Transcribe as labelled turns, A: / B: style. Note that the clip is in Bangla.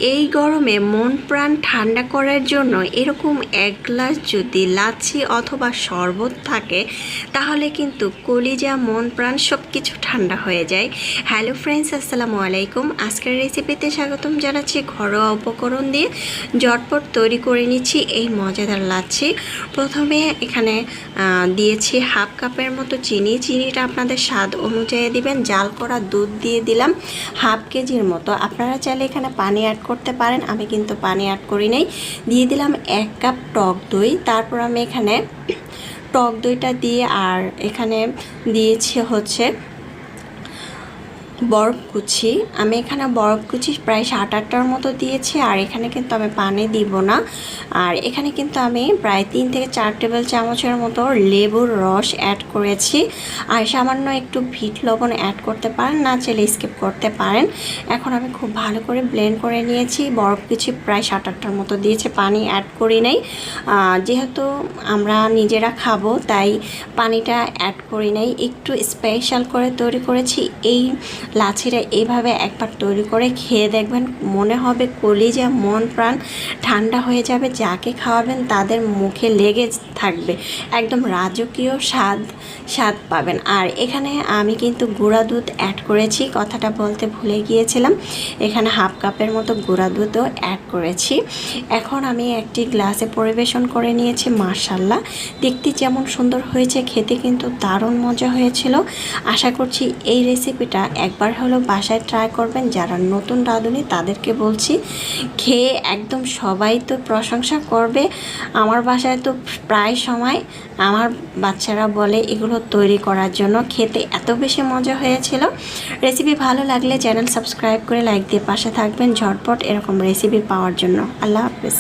A: এই গরমে মন প্রাণ ঠান্ডা করার জন্য এরকম এক গ্লাস যদি লাচ্ছি অথবা শরবত থাকে তাহলে কিন্তু কলিজা মন প্রাণ সব কিছু ঠান্ডা হয়ে যায়। হ্যালো ফ্রেন্ডস, আসসালামু আলাইকুম। আজকের রেসিপিতে স্বাগতম জানাচ্ছি। ঘরোয়া উপকরণ দিয়ে ঝটপট তৈরি করে নিচ্ছি এই মজাদার লাচ্ছি। প্রথমে এখানে দিয়েছি হাফ কাপের মতো চিনিটা আপনাদের স্বাদ অনুযায়ী দিবেন। জাল করা দুধ দিয়ে দিলাম হাফ কেজির মতো। আপনারা চাইলে এখানে পানি অ্যাড করতে পারেন, আমি কিন্তু পানি অ্যাড করি নাই। দিয়ে দিলাম 1 কাপ টক দই। তারপর আমি এখানে টক দইটা দিয়ে আর এখানে দিয়েছি হচ্ছে বরফ কুচি। আমি এখানে বরফ কুচি প্রায় 7-8টার মতো দিয়েছি। আর এখানে কিন্তু আমি পানি দিব না। আর এখানে কিন্তু আমি প্রায় 3 থেকে 4 টেবিল চামচের মতো লেবুর রস অ্যাড করেছি। আর সামান্য একটু বিট লবণ অ্যাড করতে পারেন, না চাইলে স্কিপ করতে পারেন। এখন আমি খুব ভালো করে ব্লেন্ড করে নিয়েছি। বরফ কুচি প্রায় 7-8টার মতো দিয়েছে, পানি অ্যাড করি নাই। যেহেতু আমরা নিজেরা খাবো তাই পানিটা অ্যাড করি নাই। একটু স্পেশাল করে তৈরি করেছি। এই লাচ্ছিটা এইভাবে একবার তৈরি করে খেয়ে দেখবেন, মনে হবে কলিজা মন প্রাণ ঠান্ডা হয়ে যাবে। যাকে খাওয়াবেন তাদের মুখে লেগে থাকবে, একদম রাজকীয় স্বাদ পাবেন। আর এখানে আমি কিন্তু গুঁড়া দুধ অ্যাড করেছি, কথাটা বলতে ভুলে গিয়েছিলাম। এখানে হাফ কাপের মতো গুঁড়া দুধও অ্যাড করেছি। এখন আমি একটি গ্লাসে পরিবেশন করে নিয়েছি। মাশাআল্লাহ, দেখতে যেমন সুন্দর হয়েছে, খেতে কিন্তু দারুণ মজা হয়েছিল। আশা করছি এই রেসিপিটা একবার হলো বাসায় ট্রাই করবেন। যারা নতুন রাঁধুনি তাদেরকে বলছি, খেয়ে একদম সবাই তো প্রশংসা করবে। আমার বাসায় তো প্রায় সময় আমার বাচ্চারা বলে এগুলো তৈরি করার জন্য, খেতে এত বেশি মজা হয়েছিল। রেসিপি ভালো লাগলে চ্যানেল সাবস্ক্রাইব করে লাইক দিয়ে পাশে থাকবেন ঝটপট এরকম রেসিপি পাওয়ার জন্য। আল্লাহ হাফেজ।